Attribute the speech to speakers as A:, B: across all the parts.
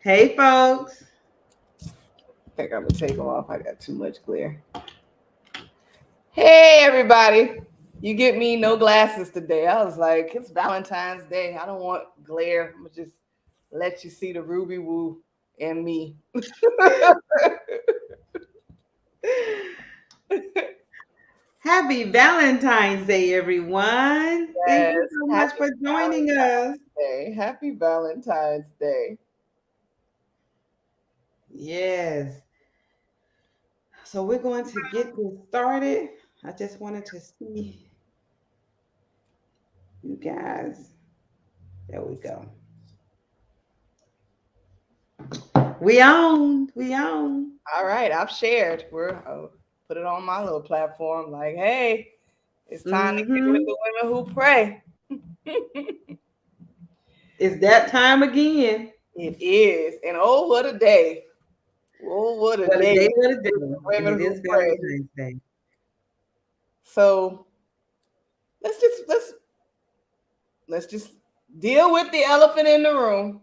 A: Hey, folks.
B: I think I'm gonna take them off. I got too much glare. Hey, everybody. You get me no glasses today. I was like, it's Valentine's Day. I don't want glare. I'm gonna just let you see the Ruby Woo and me.
A: Happy Valentine's Day, everyone. Thank
B: Yes,
A: you so much
B: happy
A: for joining us.
B: Valentine's Day. Happy Valentine's Day.
A: Yes. So we're going to get this started. I just wanted to see you guys. There we go. We on. We on.
B: All right, I've shared. I'll put it on my little platform. Like, hey, it's time to get with
A: Mm-hmm.
B: the women who pray.
A: It's that time again.
B: It is. And oh, what a day. Oh, what a
A: What a
B: day
A: day, what a
B: with
A: day.
B: the
A: And
B: women
A: it
B: who
A: is
B: pray.
A: Valentine's Day.
B: So let's just deal with the elephant in the room.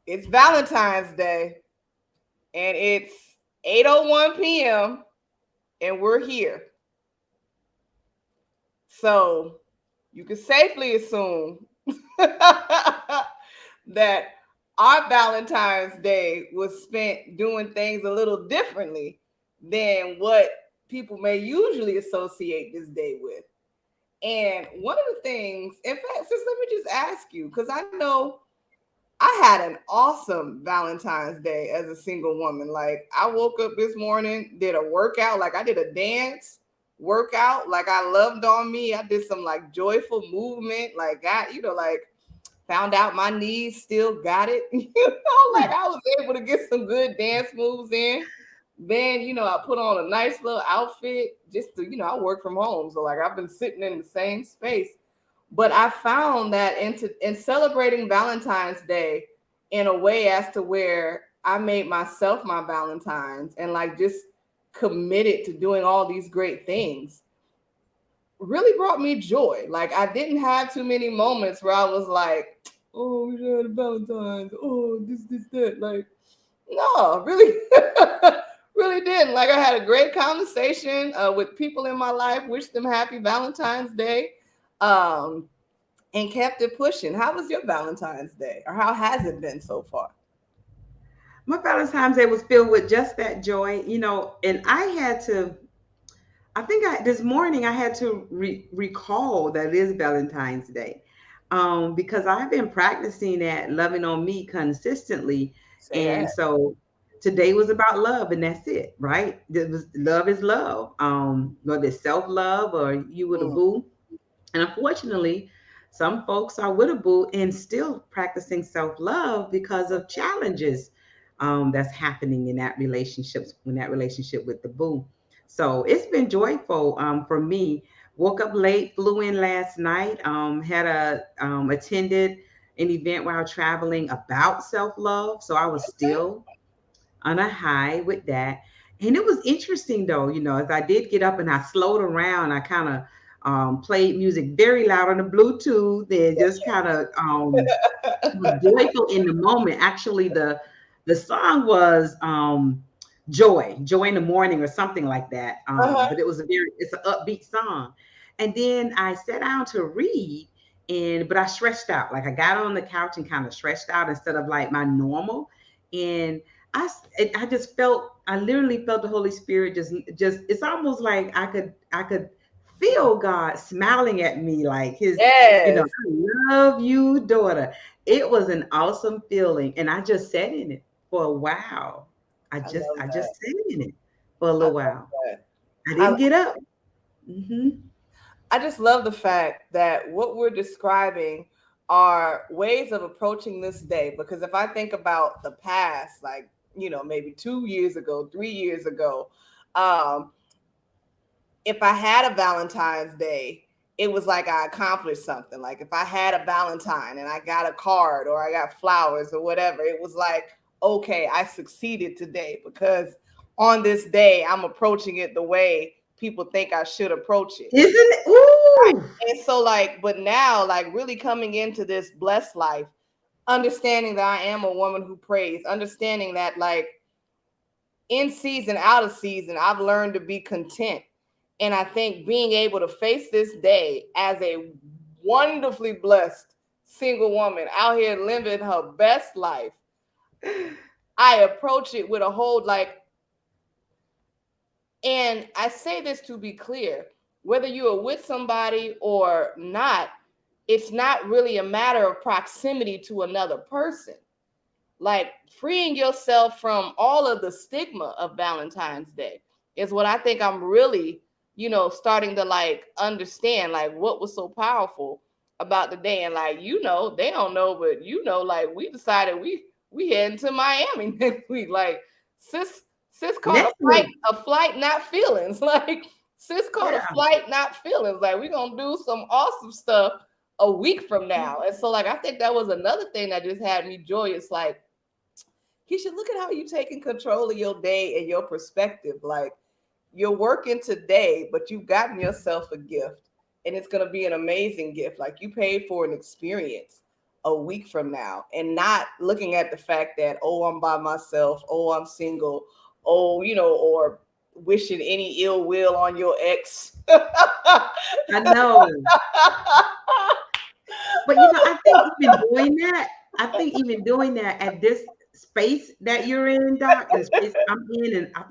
B: It's Valentine's Day and it's 8:01 p.m. and we're here. So you can safely assume that our Valentine's Day was spent doing things a little differently than what people may usually associate this day with. And one of the things, in fact, just let me just ask you, because I know I had an awesome Valentine's Day as a single woman. Like, I woke up this morning, did a workout, like I did a dance workout, like I loved on me. I did some like joyful movement, like like found out my knees still got it. Like I was able to get some good dance moves in. Then, I put on a nice little outfit just to, I work from home. So like I've been sitting in the same space. But I found that in celebrating Valentine's Day in a way as to where I made myself my Valentine's and like just committed to doing all these great things really brought me joy. Like I didn't have too many moments where I was like, oh, we should have a Valentine's. Oh, this, that. Like, no, really, really didn't. Like I had a great conversation with people in my life, wished them happy Valentine's Day, um, and kept it pushing. How was your Valentine's Day, or how has it been so far?
A: My Valentine's Day was filled with just that joy, and I had to I think this morning I had to recall that it is Valentine's Day, because I've been practicing that loving on me consistently,
B: Say that.
A: and so today was about love, and that's it, right? It was love is love, whether it's self love or you with a
B: Mm,
A: boo, and unfortunately, some folks are with a boo and still practicing self love because of challenges that's happening in that relationship with the boo. So it's been joyful for me. Woke up late, flew in last night, had a attended an event while traveling about self love. So I was still on a high with that. And it was interesting though, as I did get up and I slowed around, I kind of played music very loud on the Bluetooth and just kind of was joyful in the moment. Actually, the song was joy in the morning or something like that.
B: uh-huh.
A: But it's an upbeat song. And then I sat down to read, but I stretched out. Like I got on the couch and kind of stretched out instead of like my normal. And I just felt, I literally felt the Holy Spirit just it's almost like I could feel God smiling at me, like
B: Yes.
A: I love you, daughter. It was an awesome feeling, and I just sat in it for a while. I
B: I
A: just
B: love
A: I
B: that.
A: just sat in it for a
B: I
A: little
B: love
A: while.
B: that.
A: I
B: I
A: didn't get up. Hmm.
B: I just love the fact that what we're describing are ways of approaching this day. Because if I think about the past, like, maybe 2 years ago, 3 years ago, um, if I had a Valentine's Day, it was like I accomplished something. Like if I had a Valentine and I got a card or I got flowers or whatever, it was like, okay, I succeeded today because on this day, I'm approaching it the way people think I should approach it.
A: Isn't it? Ooh.
B: And so like, but now, like really coming into this blessed life, understanding that I am a woman who prays, understanding that like in season, out of season, I've learned to be content. And I think being able to face this day as a wonderfully blessed single woman out here living her best life, I approach it with a whole like, and I say this to be clear, whether you are with somebody or not, it's not really a matter of proximity to another person. Like freeing yourself from all of the stigma of Valentine's Day is what I think I'm really, starting to like understand like what was so powerful about the day. And like, they don't know, but like we decided we heading to Miami next week. Like sis caught
A: Next week.
B: a flight, not feelings. Like sis caught a
A: Yeah.
B: flight, not feelings. Like we're gonna do some awesome stuff a week from now. And so like I think that was another thing that just had me joyous. Like Keisha, look at how you taking control of your day and your perspective. Like you're working today, but you've gotten yourself a gift, and it's gonna be an amazing gift. Like you paid for an experience a week from now, and not looking at the fact that oh I'm by myself, oh I'm single, oh or wishing any ill will on your ex.
A: I know. But I think even doing that, I think even doing that at this space that you're in, Doc, the space I'm in, and I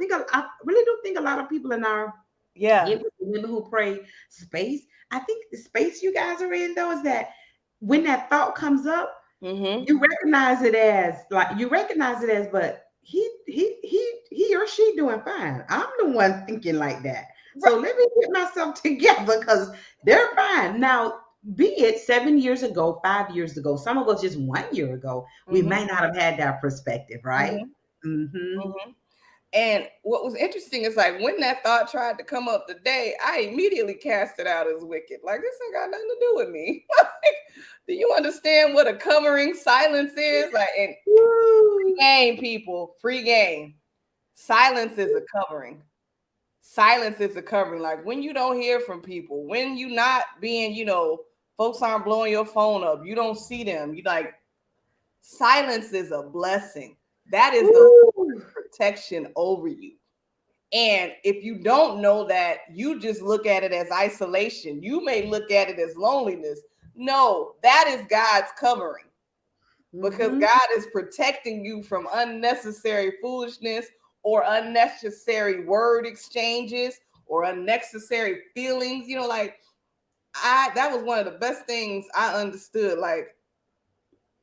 A: really do think a lot of people in our
B: Yeah.
A: Get with the women who pray space. I think the space you guys are in though is that when that thought comes up,
B: Mm-hmm.
A: you recognize it as, but he or she doing fine. I'm the one thinking like that.
B: Right.
A: So let me get myself together because they're fine. Now, be it 7 years ago, 5 years ago, some of us just 1 year ago, we
B: Mm-hmm.
A: may not have had that perspective, right?
B: Mm-hmm.
A: Mm-hmm.
B: Mm-hmm. And what was interesting is like when that thought tried to come up today, I immediately cast it out as wicked. Like this ain't got nothing to do with me. Like, do you understand what a covering silence is? Like, and free
A: Woo.
B: game, people, free game. Silence is a covering. Silence is a covering. Like when you don't hear from people, when you not being, folks aren't blowing your phone up, you don't see them. You like silence is a blessing. That is the
A: Woo.
B: protection over you. And if you don't know that, you just look at it as isolation. You may look at it as loneliness. No, that is God's covering because
A: Mm-hmm.
B: God is protecting you from unnecessary foolishness or unnecessary word exchanges or unnecessary feelings. Like that was one of the best things I understood. Like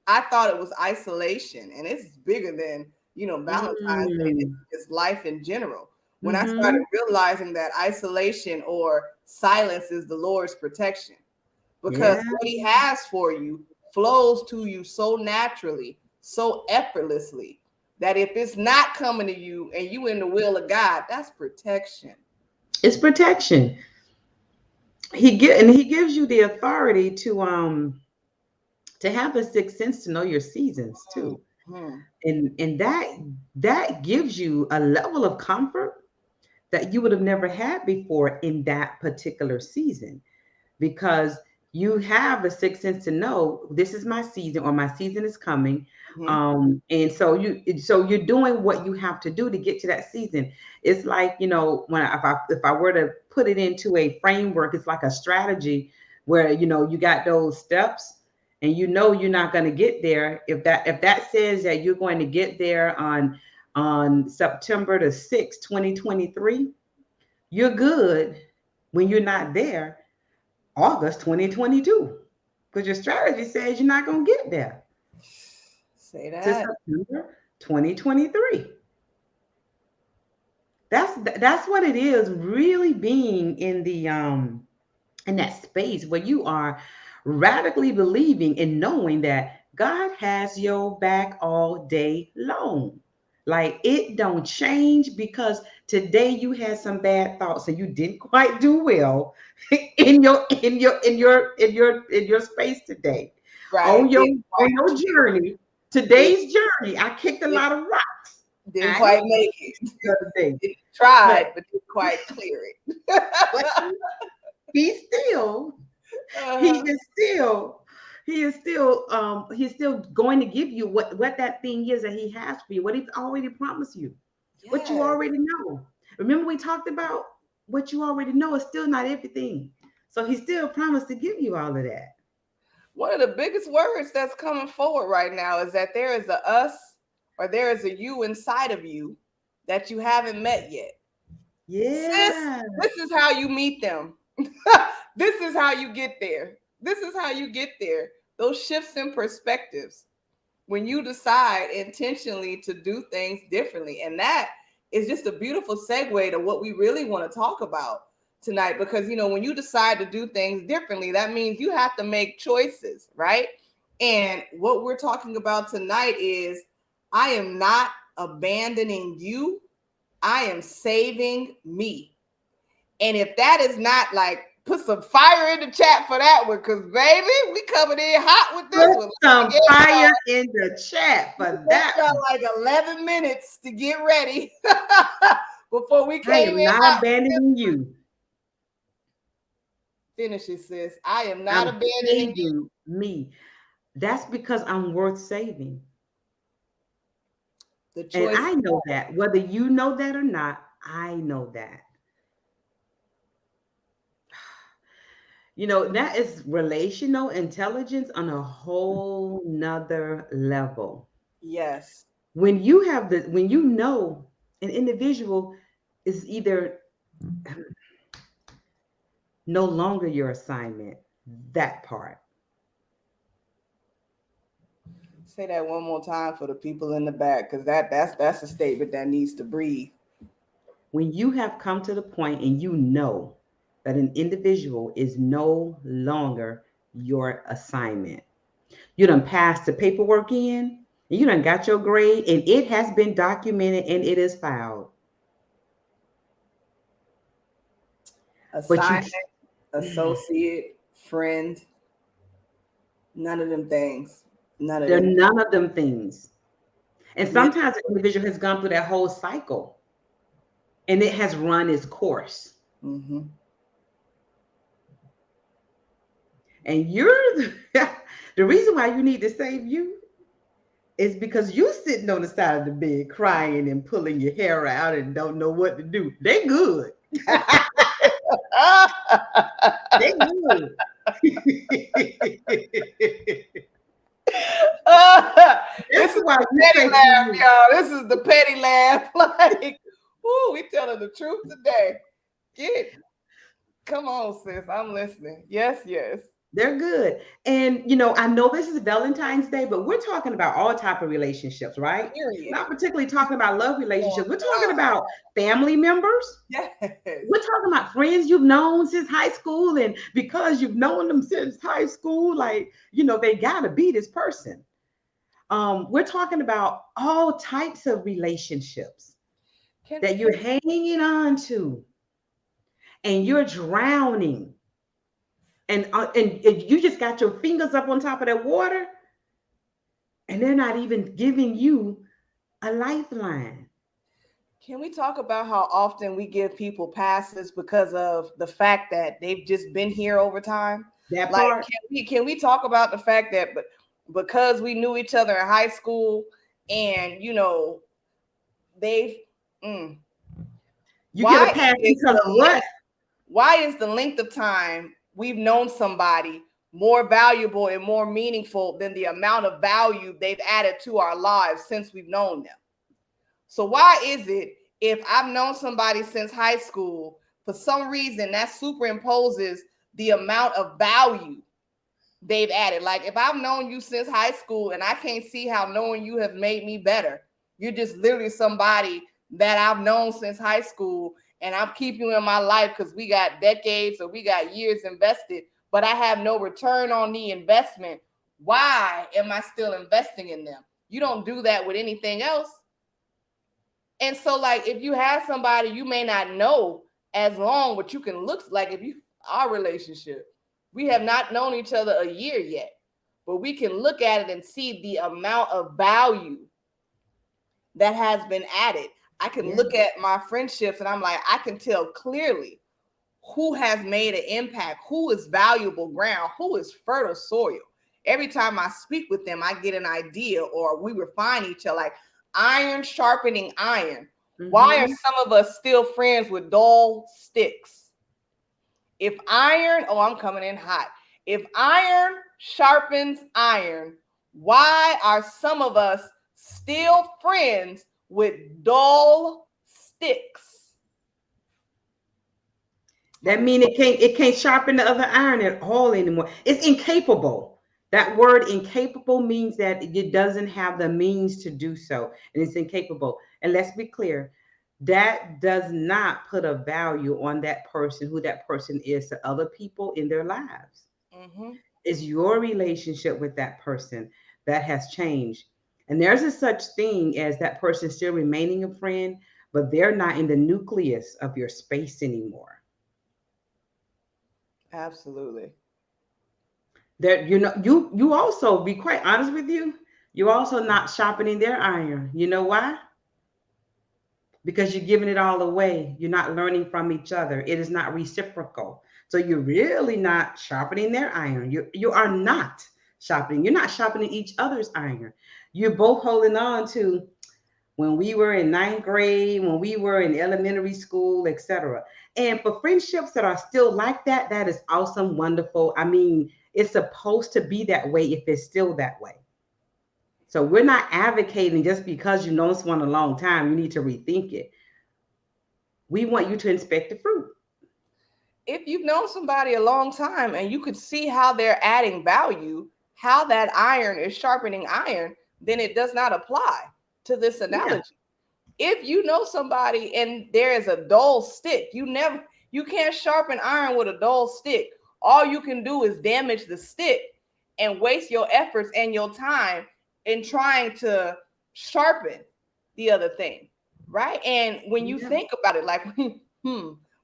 B: I thought it was isolation, and it's bigger than Valentine's Day.
A: Mm.
B: It's life in general. When I started
A: Mhm.
B: realizing that isolation or silence is the Lord's protection, because
A: Yeah,
B: what He has for you flows to you so naturally, so effortlessly, that if it's not coming to you and you in the will of God, that's protection.
A: it's protection. He gives you the authority to have the sixth sense to know your seasons too.
B: Mhm.
A: And that gives you a level of comfort that you would have never had before in that particular season, because you have a sixth sense to know this is my season or my season is coming.
B: Mhm.
A: And so you're doing what you have to do to get to that season. It's like, if I were to put it into a framework, it's like a strategy where you got those steps, and you're not going to get there if that says that you're going to get there on September the 6th, 2023. You're good when you're not there August 2022, because your strategy says you're not going to get there
B: Say
A: to
B: that.
A: September 2023. That's what it is, really being in that space where you are radically believing and knowing that God has your back all day long. Like it don't change because today you had some bad thoughts and you didn't quite do well in your space today.
B: Right.
A: On your
B: Didn't
A: on
B: quite
A: your
B: clear
A: journey,
B: it.
A: today's journey, I kicked a
B: Didn't,
A: lot of rocks.
B: didn't
A: I did
B: quite make it.
A: the other day.
B: It
A: But
B: tried, but didn't quite clear it.
A: but he still he
B: Uh-huh.
A: is still he's still going to give you what that thing is that he has for you, what he's already promised you, what you
B: Yes.
A: already know. Remember we talked about what you already know is still not everything. So he still promised to give you all of that.
B: One of the biggest words that's coming forward right now is that there is a us or there is a you inside of you that you haven't met yet. Sis,
A: Yeah.
B: this is how you meet them. This is how you get there. This is how you get there. Those shifts in perspectives when you decide intentionally to do things differently. And that is just a beautiful segue to what we really want to talk about tonight. Because, when you decide to do things differently, that means you have to make choices, right? And what we're talking about tonight is I am not abandoning you, I am saving me. And if that is not like, put some fire in the chat for that one, because baby, we coming in hot with this
A: Put
B: one.
A: some
B: Let
A: fire in the chat
B: me
A: for
B: give
A: that
B: y'all
A: one.
B: like 11 minutes to get ready before we
A: I
B: came
A: am
B: in
A: not
B: hot.
A: abandoning you.
B: Finish it, sis. I am not
A: I'm
B: abandoning you.
A: saving me. That's because I'm worth saving.
B: The
A: And
B: choice.
A: I know that. Whether you know that or not, I know that. That is relational intelligence on a whole nother level.
B: Yes.
A: When you know an individual is either no longer your assignment, that part.
B: Say that one more time for the people in the back, because that's a statement that needs to breathe.
A: When you have come to the point and you know that an individual is no longer your assignment, you done passed the paperwork in, and you done got your grade, and it has been documented and it is filed. But you,
B: Assignment, associate, friend, none of them things. None of
A: there are
B: them.
A: none of them things. And
B: Men-
A: sometimes the individual has gone through that whole cycle and it has run its course.
B: mm-hmm.
A: And you're the reason why you need to save you is because you sitting on the side of the bed crying and pulling your hair out and don't know what to do. They good. They good.
B: This
A: That's
B: is
A: why
B: the
A: you
B: petty
A: say to
B: laugh,
A: you,
B: y'all. This is the petty laugh. Like, whoo, we telling the truth today. Get, come on, sis. I'm listening. Yes, yes.
A: they're good. And I know this is Valentine's Day, but we're talking about all type of relationships, right?
B: Period.
A: Not particularly talking about love
B: Oh,
A: relationships. We're talking
B: God.
A: about family members.
B: Yes.
A: We're talking about friends you've known since high school, and because you've known them since high school, like they gotta be this person. We're talking about all types of relationships that
B: Can
A: you're hanging on to, and you're drowning, and you just got your fingers up on top of that water, and they're not even giving you a lifeline.
B: can we talk about how often we give people passes because of the fact that they've just been here over time?
A: That
B: Like,
A: part.
B: can we talk about the fact that because we knew each other in high school and they've mm,
A: You get a
B: why
A: pass
B: is
A: because of
B: the
A: what?
B: length why is the length of time we've known somebody more valuable and more meaningful than the amount of value they've added to our lives since we've known them? So why is it if I've known somebody since high school, for some reason that superimposes the amount of value they've added? Like if I've known you since high school and I can't see how knowing you have made me better, you're just literally somebody that I've known since high school and I'm keeping you in my life because we got decades or we got years invested, but I have no return on the investment. Why am I still investing in them? You don't do that with anything else. And so, like, if you have somebody you may not know as long, what you can look like, if you our relationship, we have not known each other a year yet, but we can look at it and see the amount of value that has been added. I can
A: Yeah.
B: look at my friendships and I'm like, I can tell clearly who has made an impact, who is valuable ground, who is fertile soil. Every time I speak with them, I get an idea, or we refine each other, like iron sharpening iron. Why are
A: Mm-hmm.
B: some of us still friends with dull sticks? If iron, oh, I'm coming in hot. If iron sharpens iron, why are some of us still friends with dull sticks?
A: That mean it can't sharpen the other iron at all anymore. It's incapable. That word incapable means that it doesn't have the means to do so, and it's incapable. And let's be clear, that does not put a value on that person, who that person is to other people in their lives.
B: Mm-hmm.
A: It's your relationship with that person that has changed. And there's a such thing as that person still remaining a friend, but they're not in the nucleus of your space anymore.
B: Absolutely.
A: That you also, be quite honest with you, you're also not sharpening their iron. You know why? Because you're giving it all away. You're not learning from each other. It is not reciprocal. So you're really not sharpening their iron. You are not sharpening. You're not sharpening each other's iron. You're both holding on to when we were in ninth grade, when we were in elementary school, etc. And for friendships that are still like that, that is awesome, wonderful. I mean, it's supposed to be that way if it's still that way. So we're not advocating just because you know someone a long time, you need to rethink it. We want you to inspect the fruit.
B: If you've known somebody a long time and you could see how they're adding value, how that iron is sharpening iron, then it does not apply to this
A: Yeah.
B: analogy. If you know somebody and there is a dull stick, you can't sharpen iron with a dull stick. All you can do is damage the stick and waste your efforts and your time in trying to sharpen the other thing, right? And when you
A: Yeah.
B: think about it, like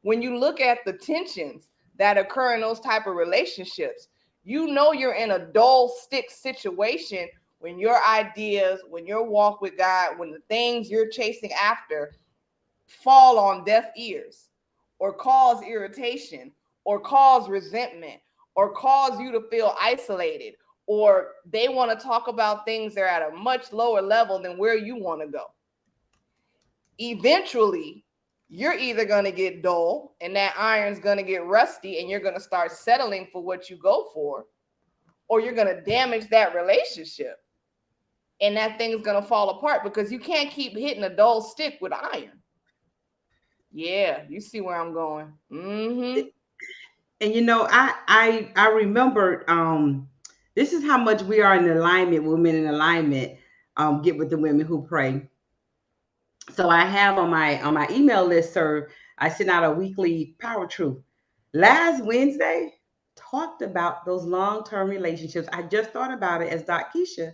B: when you look at the tensions that occur in those type of relationships, you know you're in a dull stick situation when your ideas, when your walk with God, when the things you're chasing after fall on deaf ears or cause irritation or cause resentment or cause you to feel isolated, or they want to talk about things that are at a much lower level than where you want to go. Eventually, you're either going to get dull and that iron's going to get rusty and you're going to start settling for what you go for, or you're going to damage that relationship and that thing's going to fall apart because you can't keep hitting a dull stick with iron. Yeah, you see where I'm going. Mm-hmm.
A: And I remember, this is how much we are in alignment, women in alignment, get with the women who pray. So I have on my email list, sir, I sent out a weekly power truth. Last Wednesday talked about those long-term relationships. I just thought about it as Doc Keisha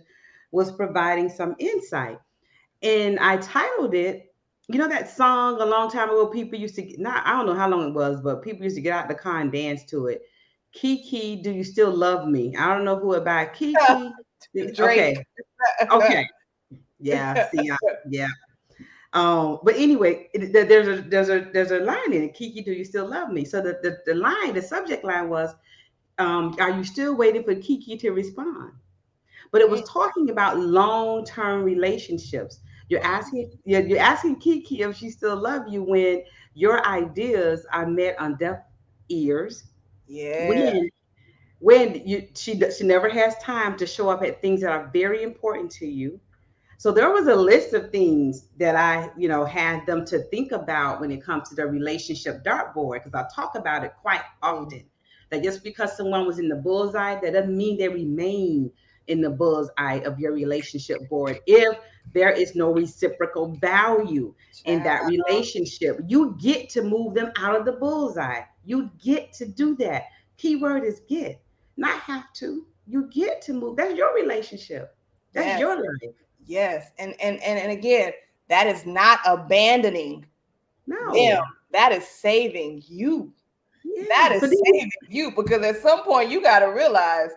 A: was providing some insight. And I titled it, that song a long time ago, people used to, not, I don't know how long it was, but people used to get out the car and dance to it. Kiki, do you still love me? I don't know who it by. Kiki.
B: Drake.
A: Okay. Okay. Yeah. See, yeah. But anyway, there's a line in it. Kiki, do you still love me? So the line, the subject line was, are you still waiting for Kiki to respond? But it was talking about long-term relationships. You're asking Kiki if she still love you when your ideas are met on deaf ears.
B: Yeah.
A: When she never has time to show up at things that are very important to you. So there was a list of things that I had them to think about when it comes to the relationship dartboard, because I talk about it quite often. That just because someone was in the bullseye, that doesn't mean they remain in the bullseye of your relationship board. If there is no reciprocal value in that
B: Child.
A: relationship, you get to move them out of the bullseye. You get to do that. Keyword is get, not have to. You get to move. That's your relationship. That's
B: Yes.
A: your life.
B: Yes. And again, that is not abandoning them.
A: No.
B: That is saving you. That
A: Yeah.
B: is
A: So then,
B: saving you, because at some point you got to realize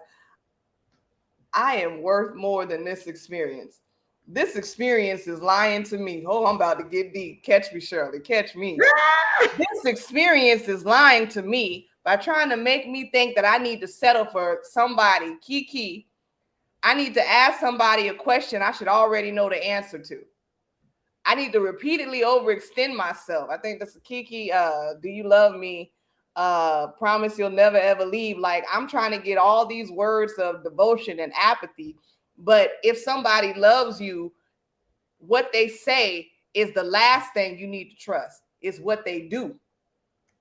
B: I am worth more than this experience. This experience is lying to me. Oh, I'm about to get deep. Catch me, Shirley. Catch me. This experience is lying to me by trying to make me think that I need to settle for somebody, Kiki, I need to ask somebody a question I should already know the answer to. I need to repeatedly overextend myself. I think that's a Kiki. Do you love me? Promise you'll never ever leave. Like, I'm trying to get all these words of devotion and apathy. But if somebody loves you, what they say is the last thing you need to trust. Is what they do.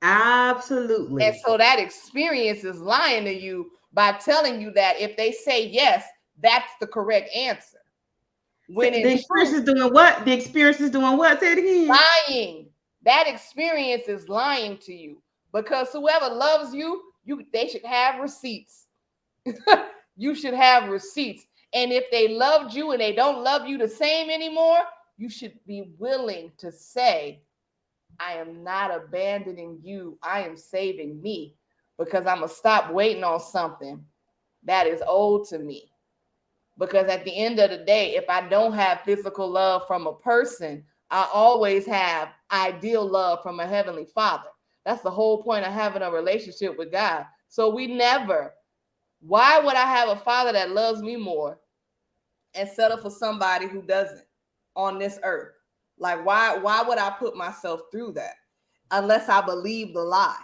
B: And
A: Absolutely.
B: so that experience is lying to you by telling you that if they say yes, that's the correct answer.
A: So
B: When in
A: the experience
B: truth,
A: is doing what? The experience is doing what? Say it again.
B: lying. That experience is lying to you because whoever loves you, they should have receipts. You should have receipts. And if they loved you and they don't love you the same anymore, you should be willing to say, I am not abandoning you. I am saving me because I'm going to stop waiting on something that is owed to me. Because at the end of the day, if I don't have physical love from a person, I always have ideal love from a heavenly father. That's the whole point of having a relationship with God. So we never, why would I have a father that loves me more and settle for somebody who doesn't on this earth? Like, why would I put myself through that unless I believe the lie?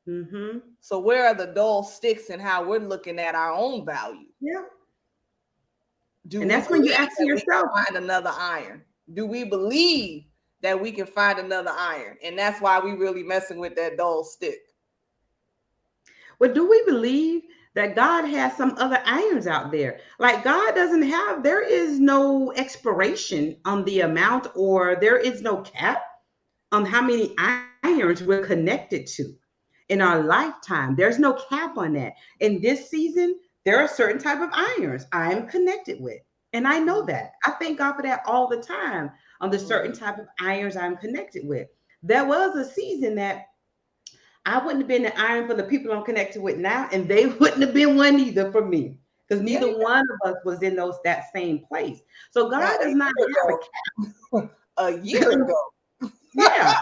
A: Mm-hmm.
B: So where are the dull sticks in how we're looking at our own value?
A: Yeah.
B: Do
A: And
B: we
A: that's when you
B: believe
A: ask
B: that we
A: yourself,
B: can find another iron? Do we believe that we can find another iron? And that's why we really messing with that dull stick.
A: well, do we believe that God has some other irons out there? Like God doesn't have, there is no expiration on the amount, or there is no cap on how many irons we're connected to in our lifetime. There's no cap on that. In this season, there are certain type of irons I'm connected with. And I know that. I thank God for that all the time on the certain
B: Mm-hmm.
A: type of irons I'm connected with. There was a season that I wouldn't have been the iron for the people I'm connected with now, and they wouldn't have been one either for me. Because
B: Yeah,
A: neither one of us was in those that same place. So
B: yeah,
A: God
B: a
A: does not
B: year
A: have
B: ago. A year
A: a
B: ago.
A: yeah,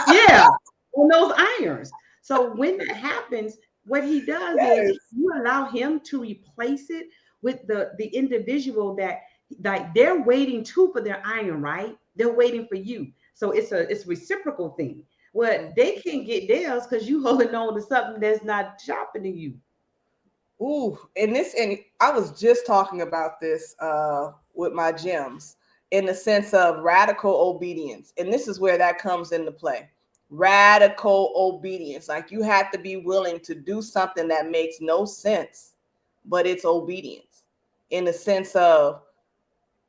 A: yeah, on those irons. So when that happens, what he does is
B: Yes.
A: you allow him to replace it with the individual that, like, they're waiting too for their iron, right? They're waiting for you. So it's a reciprocal thing. What they can't get theirs because you holding on to something that's not sharpening you.
B: Ooh, and I was just talking about this with my gems in the sense of radical obedience. And this is where that comes into play. Radical obedience. Like, you have to be willing to do something that makes no sense, but it's obedience in the sense of,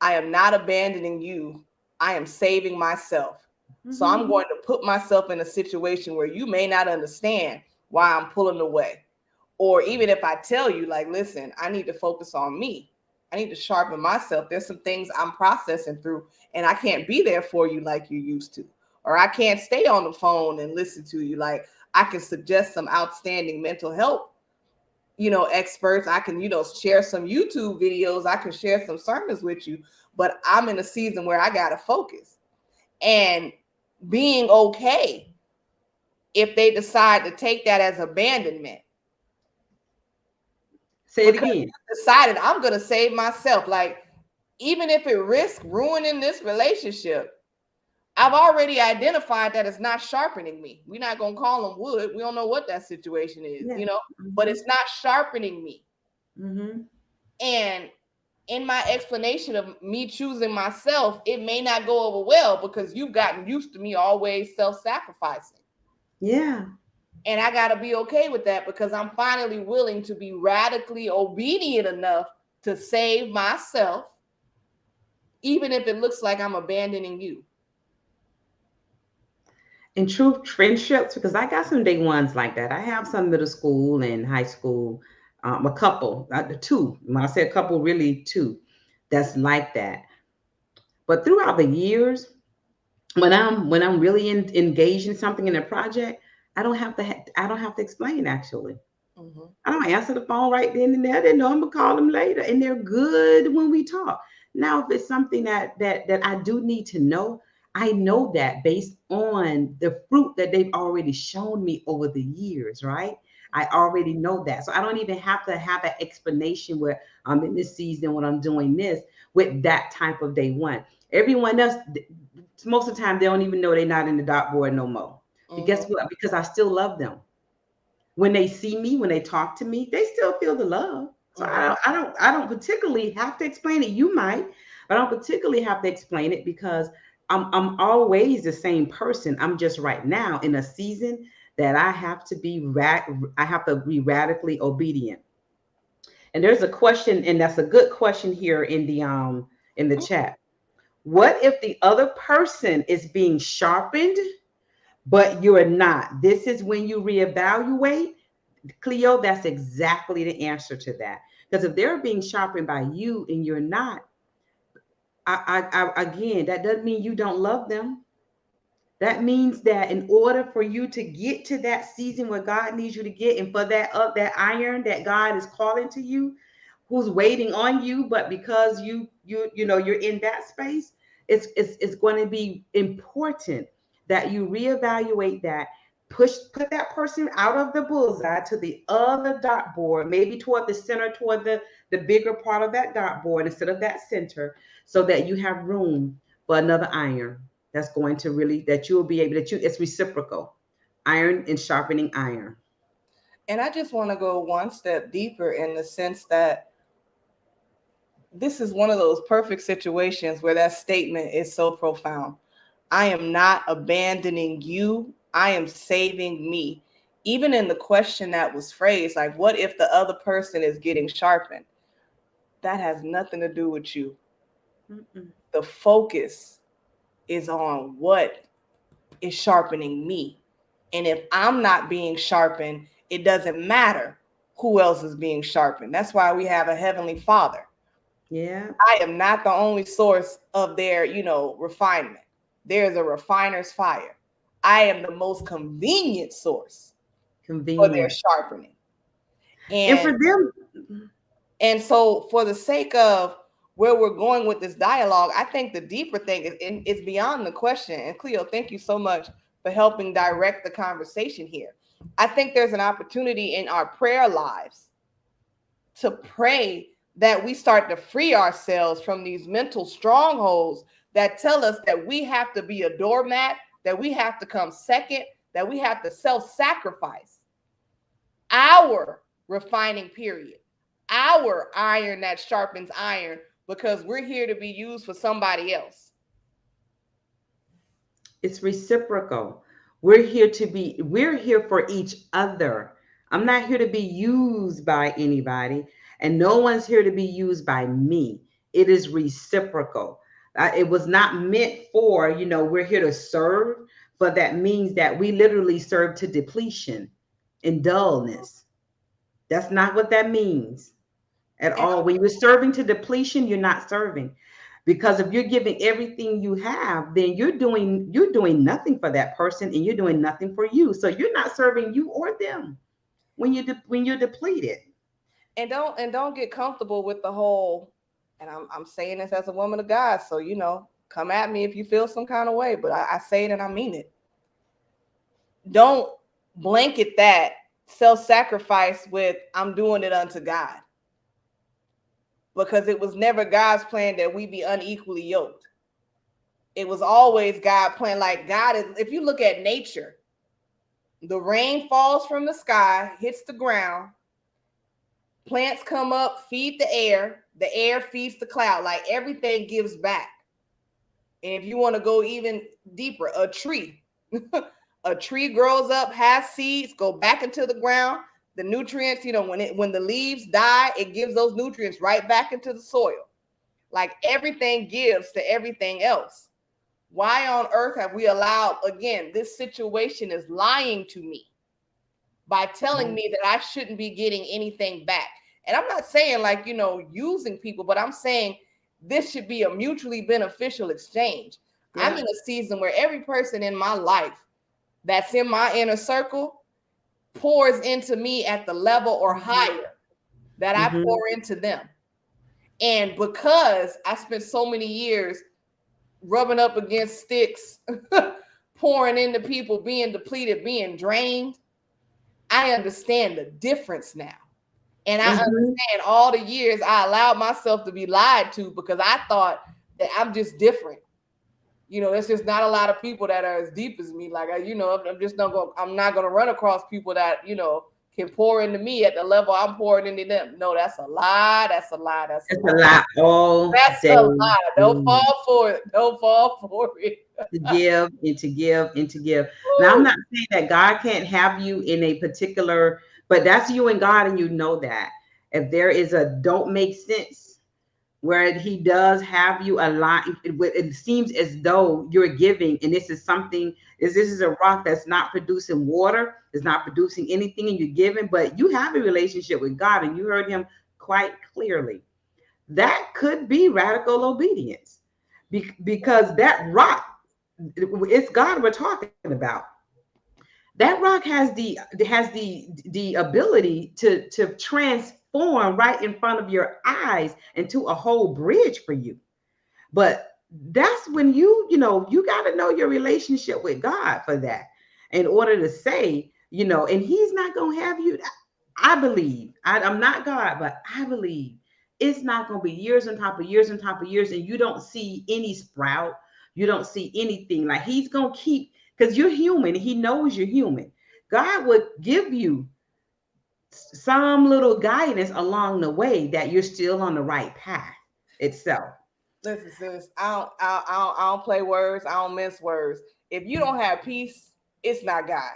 B: I am not abandoning you. I am saving myself. So
A: Mm-hmm.
B: I'm going to put myself in a situation where you may not understand why I'm pulling away. Or even if I tell you, like, listen, I need to focus on me. I need to sharpen myself. There's some things I'm processing through, and I can't be there for you like you used to. Or I can't stay on the phone and listen to you. Like, I can suggest some outstanding mental health, experts. I can, share some YouTube videos. I can share some sermons with you, but I'm in a season where I got to focus and being okay if they decide to take that as abandonment
A: Say it
B: because
A: again.
B: you decided I'm going to save myself. Like, even if it risks ruining this relationship, I've already identified that it's not sharpening me. We're not going to call them wood. We don't know what that situation is,
A: Yeah.
B: but
A: Mm-hmm.
B: it's not sharpening me.
A: Mm-hmm.
B: And in my explanation of me choosing myself, it may not go over well because you've gotten used to me always self-sacrificing.
A: Yeah.
B: And I got to be okay with that because I'm finally willing to be radically obedient enough to save myself, even if it looks like I'm abandoning you.
A: And true friendships, because I got some day ones like that. I have some middle school and high school, a couple, two. When I say a couple, really two, that's like that. But throughout the years, when I'm really engaged in something in a project, I don't have to explain actually.
B: Mm-hmm.
A: I don't answer the phone right then and there. They know I'm gonna call them later, and they're good when we talk. Now, if it's something that I do need to know, I know that based on the fruit that they've already shown me over the years, right? I already know that, so I don't even have to have an explanation where, I'm in this season when I'm doing this with that type of day one. Everyone else, most of the time, they don't even know they're not in the dartboard no more. But guess
B: Mm-hmm.
A: what? Because I still love them. When they see me, when they talk to me, they still feel the love. So
B: Mm-hmm.
A: I don't particularly have to explain it. You might, but I don't particularly have to explain it because I'm always the same person. I'm just right now in a season that I have to be radically obedient. And there's a question, and that's a good question here in the chat. What if the other person is being sharpened, but you're not? This is when you reevaluate. Cleo, that's exactly the answer to that. Because if they're being sharpened by you and you're not, again, that doesn't mean you don't love them. That means that in order for you to get to that season where God needs you to get, and for that iron that God is calling to you, who's waiting on you, but because you're in that space, it's going to be important that you reevaluate that, put that person out of the bullseye to the other dot board, maybe toward the center, toward the bigger part of that dot board instead of that center, so that you have room for another iron that's going to really, that you'll be able, it's reciprocal, iron and sharpening iron.
B: And I just want to go one step deeper in the sense that this is one of those perfect situations where that statement is so profound. I am not abandoning you, I am saving me. Even in the question that was phrased, like, what if the other person is getting sharpened? That has nothing to do with you.
A: Mm-mm.
B: The focus is on what is sharpening me. And if I'm not being sharpened, it doesn't matter who else is being sharpened. That's why we have a heavenly Father.
A: Yeah,
B: I am not the only source of their, refinement. There's a refiner's fire. I am the most convenient source for their
A: convenient.
B: sharpening.
A: And
B: And
A: for them,
B: and so for the sake of where we're going with this dialogue, I think the deeper thing is beyond the question. And Cleo, thank you so much for helping direct the conversation here. I think there's an opportunity in our prayer lives to pray that we start to free ourselves from these mental strongholds that tell us that we have to be a doormat, that we have to come second, that we have to self-sacrifice our refining period, our iron that sharpens iron, because we're here to be used for somebody else.
A: it's reciprocal. We're here for each other. I'm not here to be used by anybody, and no one's here to be used by me. It is reciprocal. It was not meant for, we're here to serve, but that means that we literally serve to depletion and dullness. That's not what that means at
B: And
A: all. When you're serving to depletion, you're not serving. Because if you're giving everything you have, then you're doing nothing for that person and you're doing nothing for you. So you're not serving you or them when you're depleted.
B: don't get comfortable with the whole, and I'm saying this as a woman of God, so come at me if you feel some kind of way, but I say it and I mean it. Don't blanket that self-sacrifice with I'm doing it unto God, because it was never God's plan that we be unequally yoked. It was always God plan. Like, God is, if you look at nature, the rain falls from the sky, hits the ground, plants come up, feed the air feeds the cloud, like everything gives back. And if you want to go even deeper, a tree, a tree grows up, has seeds, go back into the ground. The nutrients, when the leaves die, it gives those nutrients right back into the soil. Like, everything gives to everything else. Why on earth have we allowed, again, this situation is lying to me by telling me that I shouldn't be getting anything back? And I'm not saying, like, using people, but I'm saying this should be a mutually beneficial exchange. I'm
A: Yeah.
B: in a season where every person in my life that's in my inner circle pours into me at the level or higher that I
A: Mm-hmm.
B: pour into them. And because I spent so many years rubbing up against sticks, pouring into people, being depleted, being drained, I understand the difference now. And I
A: Mhm.
B: understand all the years I allowed myself to be lied to because I thought that I'm just different. There's just not a lot of people that are as deep as me. Like, I'm just not going. I'm not going to run across people that can pour into me at the level I'm pouring into them. No, that's a lie. That's a lie. That's a
A: It's
B: lie.
A: a lot all
B: That's
A: day
B: a lie. Don't
A: long.
B: fall for it. Don't fall for it.
A: To give and to give and to give. Now, I'm
B: Woo.
A: not saying that God can't have you in a particular, but that's you and God, and you know that. If there is a don't make sense where he does have you aligned, it seems as though you're giving, and this is something, this is a rock that's not producing water, it's not producing anything, and you're giving, but you have a relationship with God, and you heard him quite clearly. That could be radical obedience, because that rock, it's God we're talking about. That rock has the ability to transform right in front of your eyes into a whole bridge for you. But that's when you got to know your relationship with God for that, in order to say, and he's not going to have you. I believe, I'm not God, but I believe it's not going to be years on top of years on top of years, and you don't see any sprout. You don't see anything. Like, he's going to keep, because you're human. He knows you're human. God would give you some little guidance along the way that you're still on the right path itself.
B: Listen, sis. I don't play words. I don't mince words. If you don't have peace, it's not God.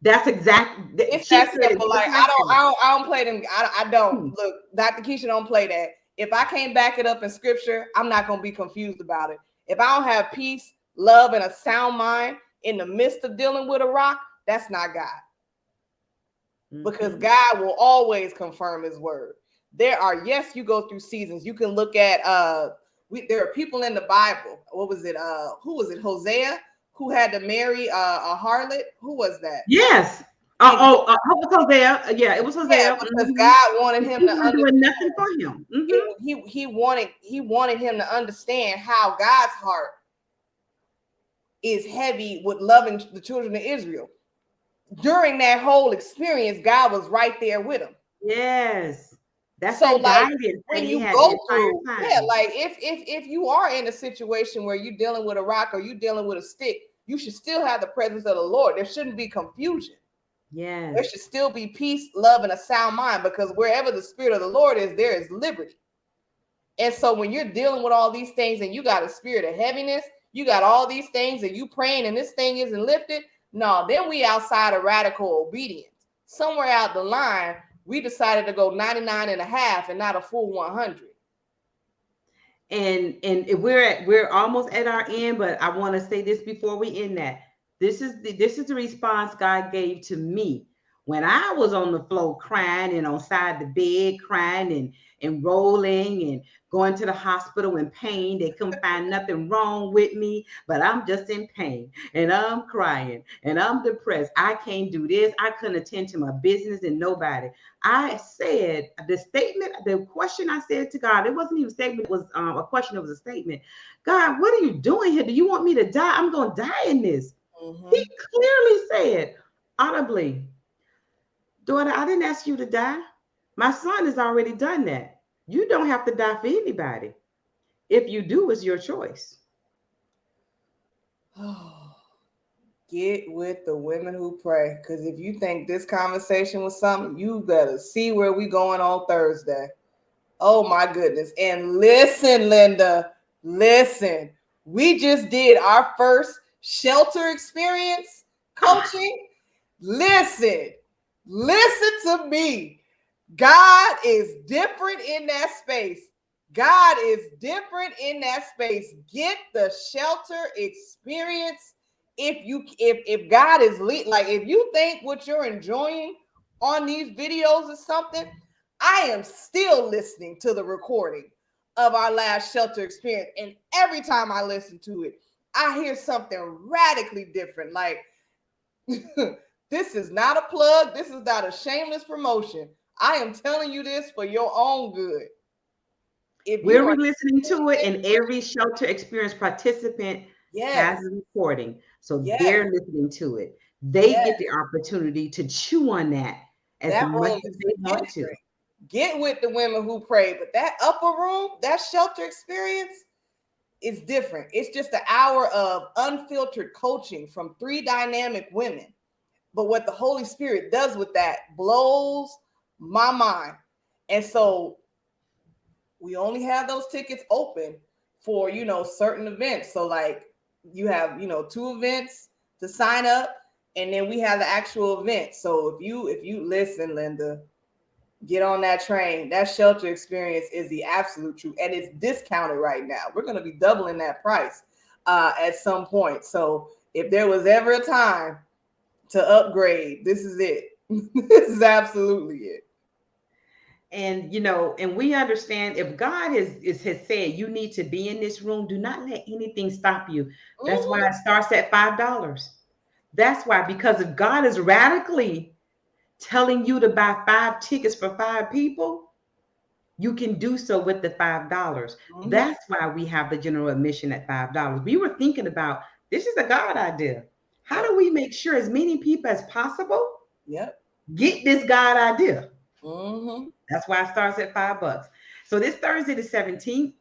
A: That's exactly.
B: It's
A: She
B: that
A: said it
B: simple.
A: just
B: Like
A: like that.
B: I don't play them. I don't
A: Hmm.
B: look. Dr. Keisha don't play that. If I can't back it up in scripture, I'm not gonna be confused about it. If I don't have peace, love, and a sound mind in the midst of dealing with a rock, that's not God. Because
A: Mhm.
B: God will always confirm His word. There are, yes, you go through seasons. You can look at there are people in the Bible. What was it? Who was it? Hosea, who had to marry a harlot. Who was that?
A: Yes.
B: And
A: It was Hosea. Yeah, it was
B: yeah,
A: Hosea.
B: because
A: Hmm.
B: God wanted him
A: He
B: to
A: wasn't doing
B: understand.
A: nothing for him. Hmm.
B: He wanted him to understand how God's heart is heavy with loving the children of Israel. During that whole experience, God was right there with him.
A: Yes. That's
B: So
A: that
B: like
A: guidance that
B: when
A: he
B: you
A: had the
B: go
A: entire
B: through, yeah,
A: time.
B: like if you are in a situation where you're dealing with a rock or you're dealing with a stick, you should still have the presence of the Lord. There shouldn't be confusion. There
A: Yes.
B: should still be peace, love, and a sound mind, because wherever the Spirit of the Lord is, there is liberty. And so when you're dealing with all these things and you got a spirit of heaviness, you got all these things and you praying and this thing isn't lifted, no, then we outside of radical obedience. Somewhere out the line, we decided to go 99 and a half and not a full 100.
A: And we're almost at our end, but I want to say this before we end that. This is the response God gave to me when I was on the floor crying, and on side the bed crying, and rolling, and going to the hospital in pain. They couldn't find nothing wrong with me, but I'm just in pain, and I'm crying, and I'm depressed. I can't do this. I couldn't attend to my business and nobody. I said the question I said to God, it wasn't even a statement, it was a question, it was a statement. God, what are you doing here? Do you want me to die? I'm going to die in this. He
B: Mm-hmm.
A: clearly said audibly, daughter, I didn't ask you to die. My son has already done that. You don't have to die for anybody. If you do, it's your choice.
B: Get with the women who pray. Because if you think this conversation was something, you better see where we going on Thursday. Oh my goodness. And listen, Linda, listen. We just did our first shelter experience
A: Ah,
B: coaching. Listen, listen to me. God is different in that space. God is different in that space. Get the shelter experience. If God is like, if you think what you're enjoying on these videos is something, I am still listening to the recording of our last shelter experience, and every time I listen to it, I hear something radically different. Like, this is not a plug. This is not a shameless promotion. I am telling you this for your own good. If you
A: we're
B: are
A: re-listening to it, and every shelter experience participant has
B: yes,
A: a recording. So
B: yes,
A: they're listening to it. They
B: yes,
A: get the opportunity to chew on that as
B: that
A: much
B: room
A: as
B: is
A: they
B: for
A: want to.
B: history. get with the women who pray. But that upper room, that shelter experience is different. It's just an hour of unfiltered coaching from three dynamic women. But what the Holy Spirit does with that blows my mind. And so we only have those tickets open for, certain events. So like you have, two events to sign up, and then we have the actual event. So if you listen, Linda, get on that train. That shelter experience is the absolute truth, and it's discounted right now. We're going to be doubling that price at some point. So if there was ever a time to upgrade, this is it. This is absolutely it.
A: And and we understand, if God has said you need to be in this room, do not let anything stop you. That's why
B: Mm-hmm.
A: it starts at $5. That's why, because if God is radically telling you to buy 5 tickets for 5 people, you can do so with the $5.
B: Mm-hmm.
A: That's why we have the general admission at $5. We were thinking about, this is a God idea. How
B: Yep.
A: do we make sure as many people as possible
B: Yep.
A: get this God idea?
B: Mm-hmm.
A: That's why it starts at $5. So this Thursday, the 17th,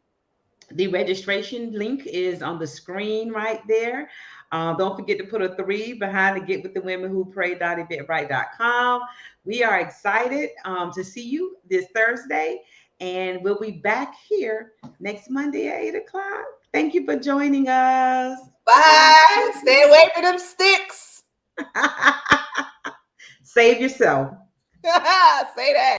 A: the registration link is on the screen right there. Don't forget to put a 3 behind the Get With The Women Who Pray.eventbrite.com. We are excited to see you this Thursday, and we'll be back here next Monday at 8 o'clock. Thank you for joining us.
B: Bye. Stay away from them sticks.
A: Save yourself.
B: Say that.